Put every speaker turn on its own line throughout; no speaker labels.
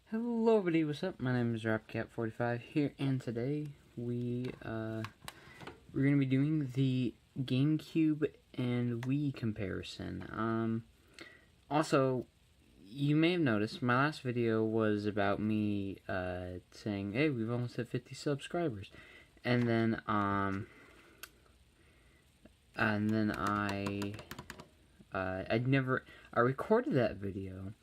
Hello everybody, what's up? My name is RapCat45 here, and today we're going to be doing the GameCube and Wii comparison. Also, you may have noticed my last video was about me saying, hey, we've almost hit 50 subscribers, and then I recorded that video,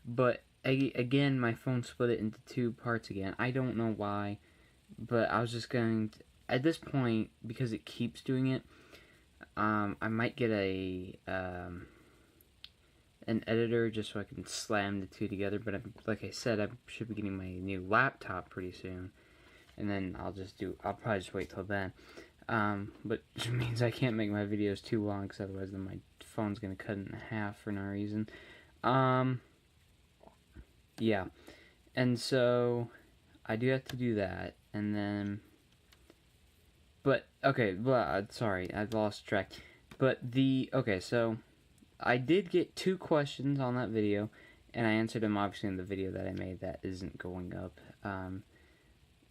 but again, my phone split it into two parts again. I don't know why, but I was just going to, at this point, because it keeps doing it, I might get an editor just so I can slam the two together. But like I said, I should be getting my new laptop pretty soon, and then I'll probably just wait till then. But it means I can't make my videos too long, because otherwise then my phone's gonna cut in half for no reason. Yeah, and so I do have to do that, and then, but, okay, sorry, I lost track, but okay, so I did get 2 questions on that video, and I answered them obviously in the video that I made that isn't going up,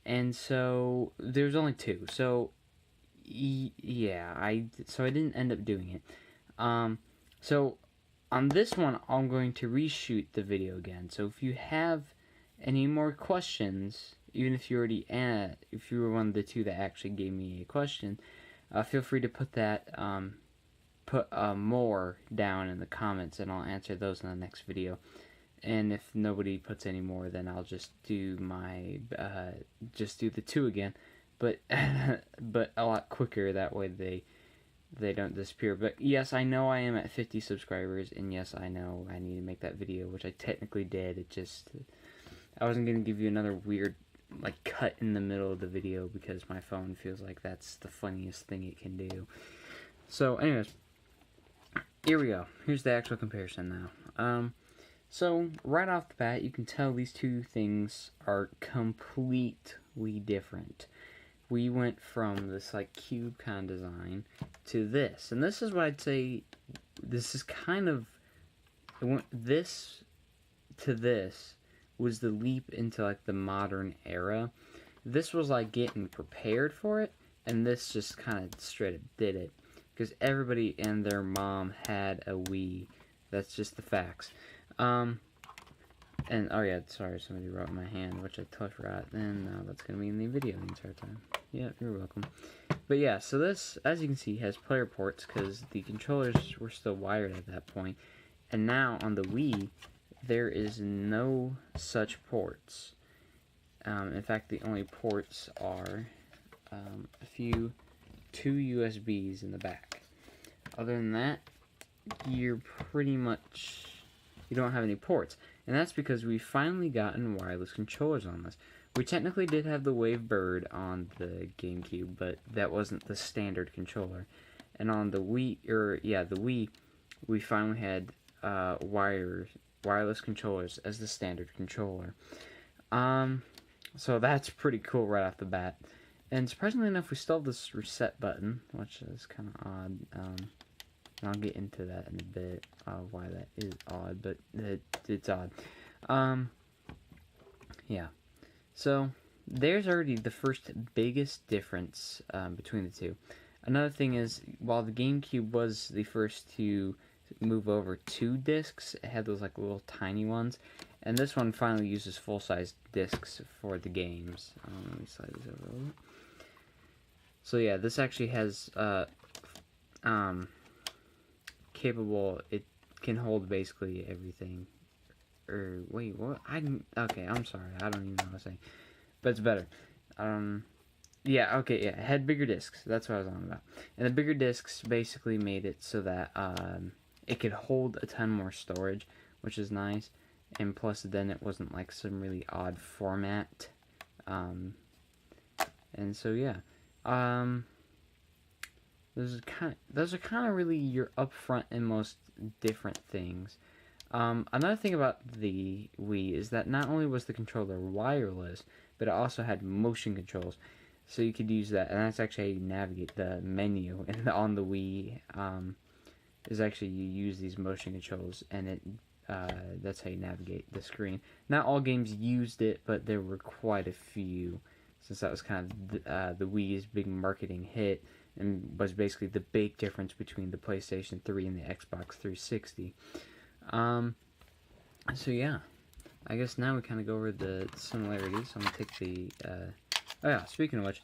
and so there's only 2, so, yeah, I didn't end up doing it. So on this one, I'm going to reshoot the video again. So if you have any more questions, even if you already if you were one of the 2 that actually gave me a question, feel free to put that more down in the comments, and I'll answer those in the next video. And if nobody puts any more, then I'll just do my just do the 2 again, but but a lot quicker. That way they don't disappear. But yes, I know I am at 50 subscribers, and yes, I know I need to make that video, which I technically did. It just, I wasn't going to give you another weird, like, cut in the middle of the video, because my phone feels like that's the funniest thing it can do. So, anyways, here we go. Here's the actual comparison now. So, right off the bat, you can tell these 2 things are completely different. We went from this, like, cube kind of design to this. And this is what I'd say, this is kind of, this to this was the leap into, like, the modern era. This was, like, getting prepared for it, and this just kind of straight up did it. Because everybody and their mom had a Wii. That's just the facts. And, oh yeah, sorry, somebody wrote in my hand, which I totally forgot, and that's going to be in the video the entire time. Yeah, you're welcome. But yeah, so this, as you can see, has player ports, because the controllers were still wired at that point. And now, on the Wii, there is no such ports. In fact, the only ports are two USBs in the back. Other than that, you're pretty much, you don't have any ports. And that's because we finally gotten wireless controllers on this. We technically did have the Wavebird on the GameCube, but that wasn't the standard controller. And on the Wii, the Wii, we finally had wireless controllers as the standard controller. So that's pretty cool right off the bat. And surprisingly enough, we still have this reset button, which is kind of odd. And I'll get into that in a bit, why that is odd, but it's odd. Yeah. So, there's already the first biggest difference between the 2. Another thing is, while the GameCube was the first to move over 2 discs, it had those, like, little tiny ones, and this one finally uses full-size discs for the games. Let me slide this over a little bit. So yeah, this actually has capable, it can hold basically everything. Or wait, what? Okay, I'm sorry, I don't even know what to say, but it's better. Yeah, okay, yeah, it had bigger discs, that's what I was on about. And the bigger discs basically made it so that it could hold a ton more storage, which is nice. And plus, then it wasn't like some really odd format. And so yeah, those are kind of really your upfront and most different things. Another thing about the Wii is that not only was the controller wireless, but it also had motion controls. So you could use that, and that's actually how you navigate the menu. And on the Wii, is actually you use these motion controls, and it that's how you navigate the screen. Not all games used it, but there were quite a few, since that was kind of the Wii's big marketing hit, and was basically the big difference between the PlayStation 3 and the Xbox 360. So yeah, I guess now we kind of go over the similarities. I'm gonna take the oh yeah, speaking of which,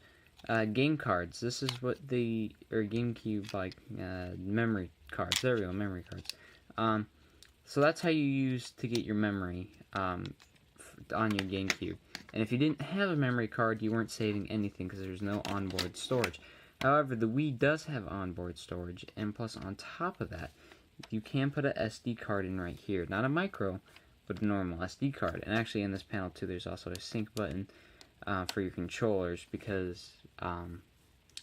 game cards. This is what GameCube, like, memory cards. There we go, memory cards. So that's how you use to get your memory on your GameCube. And if you didn't have a memory card, you weren't saving anything because there's no onboard storage. However, the Wii does have onboard storage, and plus on top of that, you can put a SD card in right here. Not a micro, but a normal SD card. And actually in this panel too, there's also a sync button for your controllers, because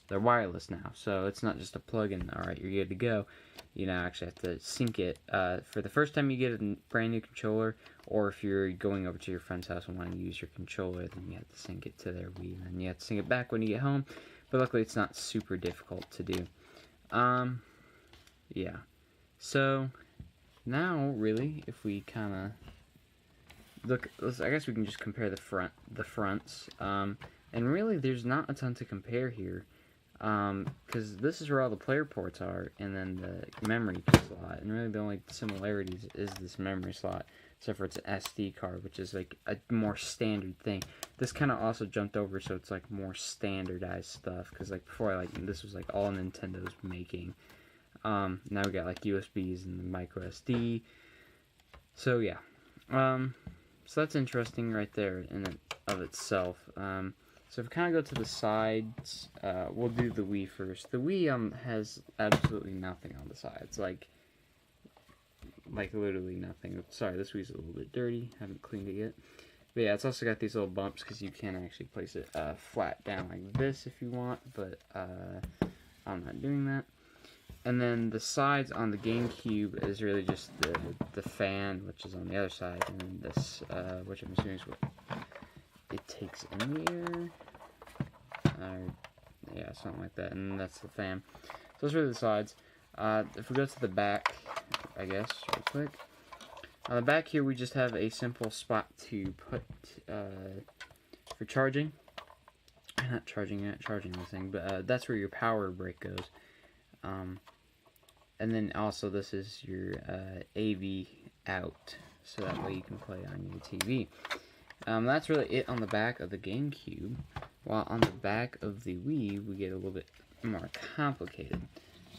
they're wireless now. So it's not just a plug-in, alright, you're good to go. You now actually have to sync it for the first time you get a brand new controller, or if you're going over to your friend's house and want to use your controller, then you have to sync it to their Wii, and then you have to sync it back when you get home. But luckily it's not super difficult to do. Yeah. So now really, if we kind of look, I guess we can just compare the fronts. And really there's not a ton to compare here. Because this is where all the player ports are, and then the memory slot, and really the only similarities is this memory slot, except for it's an SD card, which is like a more standard thing. This kind of also jumped over, so it's like more standardized stuff, because like before, like this was like all Nintendo's making. Now we got like USBs and the micro SD. So yeah, so that's interesting right there in and of itself. So if we kind of go to the sides, we'll do the Wii first. The Wii has absolutely nothing on the sides, like literally nothing. Sorry, this Wii's a little bit dirty. Haven't cleaned it yet. But yeah, it's also got these little bumps because you can actually place it flat down like this if you want, but I'm not doing that. And then the sides on the GameCube is really just the fan, which is on the other side, and then this, which I'm assuming is what it takes in the air, yeah, something like that, and that's the fan. So those are the sides. If we go to the back, I guess, real quick. On the back here, we just have a simple spot to put, for charging. Not charging the thing, but that's where your power brick goes. And then also this is your AV out, so that way you can play on your TV. That's really it on the back of the GameCube. While on the back of the Wii, we get a little bit more complicated.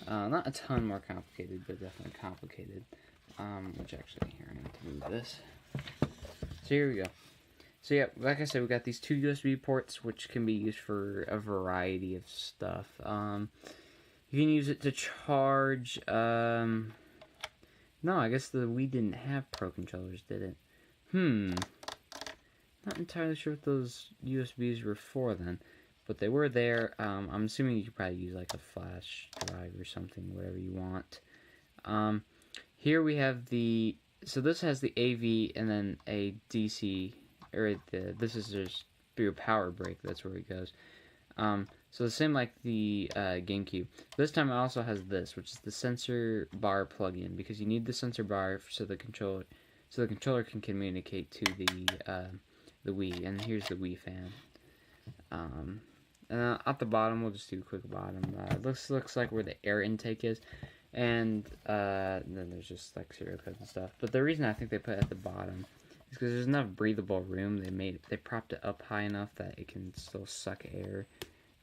Not a ton more complicated, but definitely complicated. Which actually, here, I'm going to move this. So here we go. So yeah, like I said, we got these two USB ports, which can be used for a variety of stuff. You can use it to charge, no, I guess the Wii didn't have Pro controllers, did it? Not entirely sure what those USBs were for then, but they were there. I'm assuming you could probably use like a flash drive or something, whatever you want. Here we have so this has the AV and then a DC, or this is just for your power brick, that's where it goes. So the same like the GameCube. This time it also has this, which is the sensor bar plug-in, because you need the sensor bar so the controller can communicate to the Wii. And here's the Wii fan. And at the bottom, we'll just do a quick bottom. Looks like where the air intake is, and then there's just like serial codes and stuff. But the reason I think they put it at the bottom is because there's enough breathable room. They propped it up high enough that it can still suck air.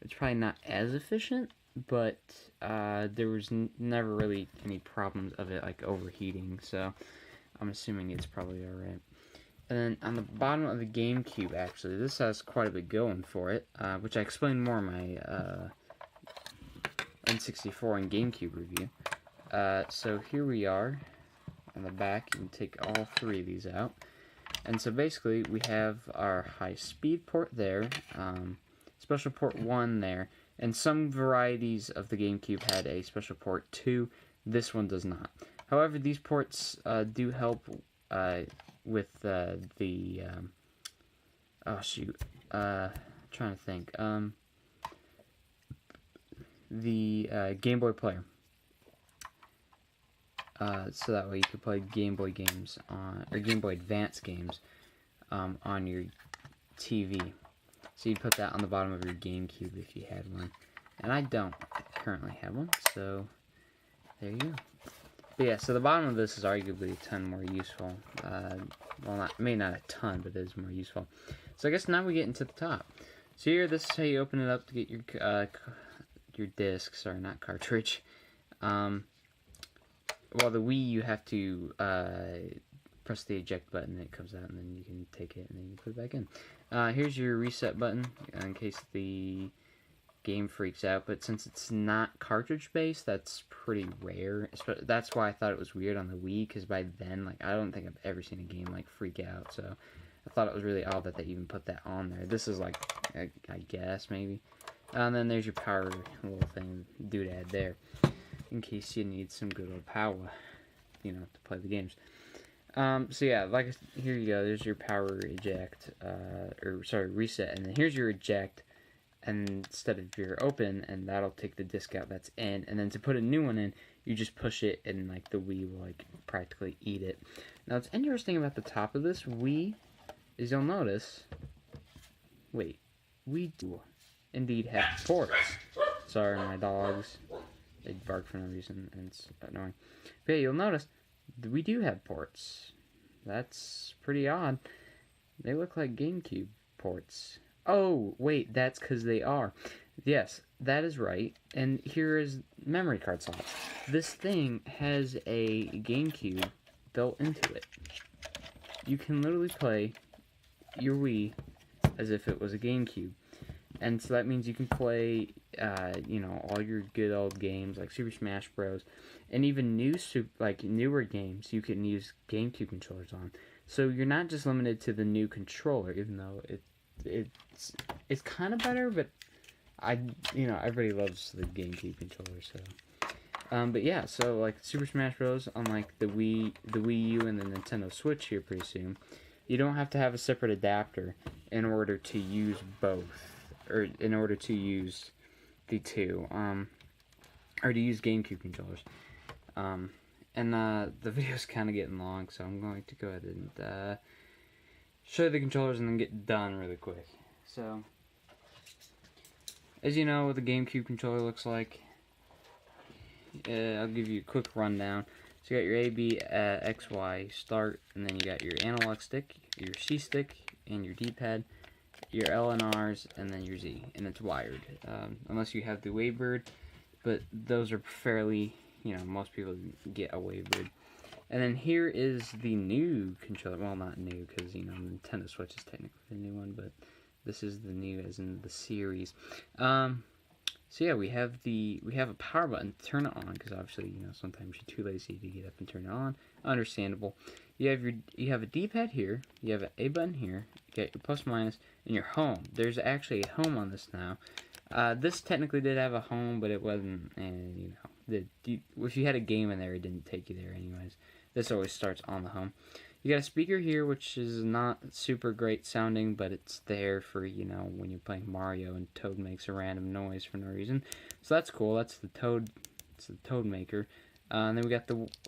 It's probably not as efficient, but there was never really any problems of it like overheating, so I'm assuming it's probably alright. And then on the bottom of the GameCube, actually, this has quite a bit going for it, which I explained more in my N64 and GameCube review. So here we are on the back. You can take all three of these out. And so basically, we have our high-speed port there, special port 1 there, and some varieties of the GameCube had a special port 2. This one does not. However, these ports do help with oh shoot, trying to think, the Game Boy player. so that way you could play Game Boy games or Game Boy Advance games on your TV. So you'd put that on the bottom of your GameCube if you had one. And I don't currently have one, so there you go. But yeah, so the bottom of this is arguably a ton more useful. Well, maybe not a ton, but it is more useful. So I guess now we get into the top. So here, this is how you open it up to get your disc. Sorry, not cartridge. Well, the Wii, you have to press the eject button, and it comes out, and then you can take it, and then you put it back in. Here's your reset button, in case the game freaks out, but since it's not cartridge based, that's pretty rare. That's why I thought it was weird on the Wii, because by then, like, I don't think I've ever seen a game like freak out, so I thought it was really odd that they even put that on there. This is like, I guess, maybe. And then there's your power little thing, doodad there, in case you need some good old power, you know, to play the games. So yeah, here you go, there's your power eject, reset, and then here's your eject, and instead of your open, and that'll take the disc out that's in, and then to put a new one in, you just push it, and like the Wii will like practically eat it. Now what's interesting about the top of this Wii is you'll notice, wait, we do indeed have ports. Sorry, my dogs, they bark for no reason, and it's annoying. But yeah, you'll notice we do have ports. That's pretty odd. They look like GameCube ports. Oh, wait, that's because they are. Yes, that is right. And here is memory card slots. This thing has a GameCube built into it. You can literally play your Wii as if it was a GameCube. And so that means you can play, you know, all your good old games like Super Smash Bros. And even newer games you can use GameCube controllers on. So you're not just limited to the new controller, even though it's kind of better, but everybody loves the GameCube controller, so. But yeah, so like Super Smash Bros. On like the Wii U and the Nintendo Switch here pretty soon, you don't have to have a separate adapter in order to use both, or in order to use the two, or to use GameCube controllers. And the video's kind of getting long, so I'm going to go ahead and show you the controllers and then get done really quick. So, as you know what the GameCube controller looks like, I'll give you a quick rundown. So you got your A, B, X, Y, start, and then you got your analog stick, your C stick, and your D-pad, your L and R's, and then your Z, and it's wired, unless you have the wierd, but those are fairly, you know, most people get a wierd. And then here is the new controller. Well, not new, because, you know, Nintendo Switch is technically the new one, but this is the new as in the series. So yeah, we have a power button to turn it on, because obviously, you know, sometimes you're too lazy to get up and turn it on. Understandable. You have a D-pad here, you have an A button here, you got your plus minus, and your home. There's actually a home on this now. This technically did have a home, but it wasn't, you know, if you had a game in there, it didn't take you there anyways. This always starts on the home. You got a speaker here, which is not super great sounding, but it's there for, you know, when you're playing Mario and Toad makes a random noise for no reason. So that's cool. That's the Toad. It's the Toad maker. And then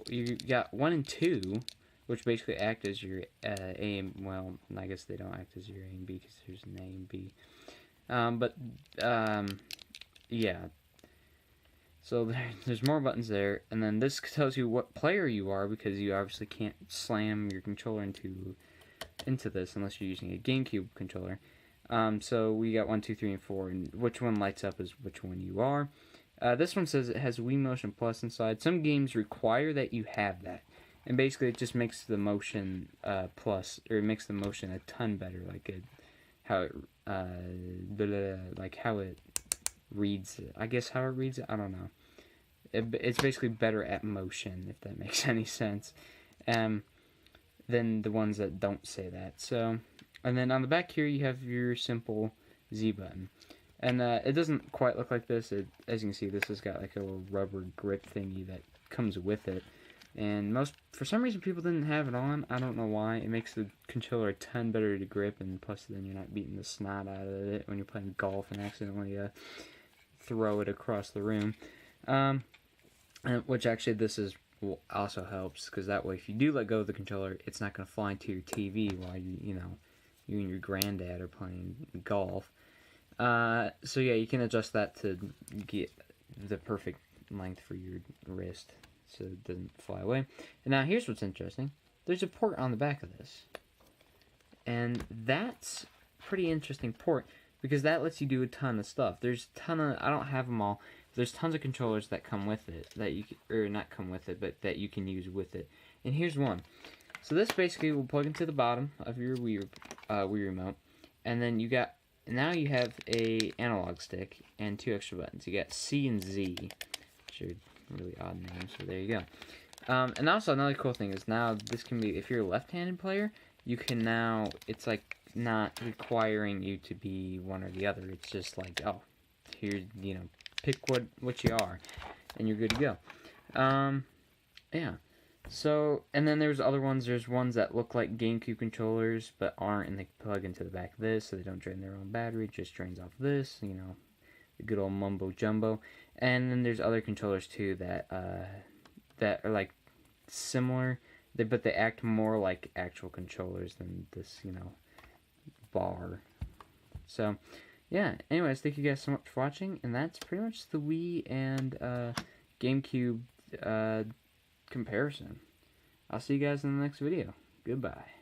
you got 1 and 2, which basically act as your A and, well, I guess they don't act as your A and B because there's an A and B. Yeah. So there's more buttons there, and then this tells you what player you are, because you obviously can't slam your controller into this unless you're using a GameCube controller. So we got 1, 2, 3, and 4, and which one lights up is which one you are. This one says it has Wii Motion Plus inside. Some games require that you have that, and basically it just makes the motion plus, or it makes the motion a ton better, like how it reads it. I guess how it reads it, I don't know. It's basically better at motion, if that makes any sense, than the ones that don't say that. So, and then on the back here you have your simple Z button, and it doesn't quite look like this. As you can see, this has got like a little rubber grip thingy that comes with it, and for some reason people didn't have it on. I don't know why. It makes the controller a ton better to grip, and plus then you're not beating the snot out of it when you're playing golf and accidentally throw it across the room. Which actually this is also helps, because that way if you do let go of the controller, it's not going to fly into your TV while you and your granddad are playing golf. So yeah, you can adjust that to get the perfect length for your wrist so it doesn't fly away. And now here's what's interesting. There's a port on the back of this. And that's a pretty interesting port, because that lets you do a ton of stuff. There's a ton of, I don't have them all, but there's tons of controllers that come with it, that you can, or not come with it, but that you can use with it. And here's one. So this basically will plug into the bottom of your Wii remote, and then now you have a analog stick and 2 extra buttons. You got C and Z, which are really odd names, so there you go. And also another cool thing is now this can be, if you're a left-handed player, you can now, it's like not requiring you to be one or the other. It's just like, oh, here, pick what you are, and you're good to go. Yeah. So, and then there's other ones. There's ones that look like GameCube controllers, but aren't, and they plug into the back of this, so they don't drain their own battery. It just drains off this, the good old mumbo jumbo. And then there's other controllers too that are like similar, but they act more like actual controllers than this, bar. So, yeah. Anyways, thank you guys so much for watching, and that's pretty much the Wii and GameCube comparison. I'll see you guys in the next video. Goodbye.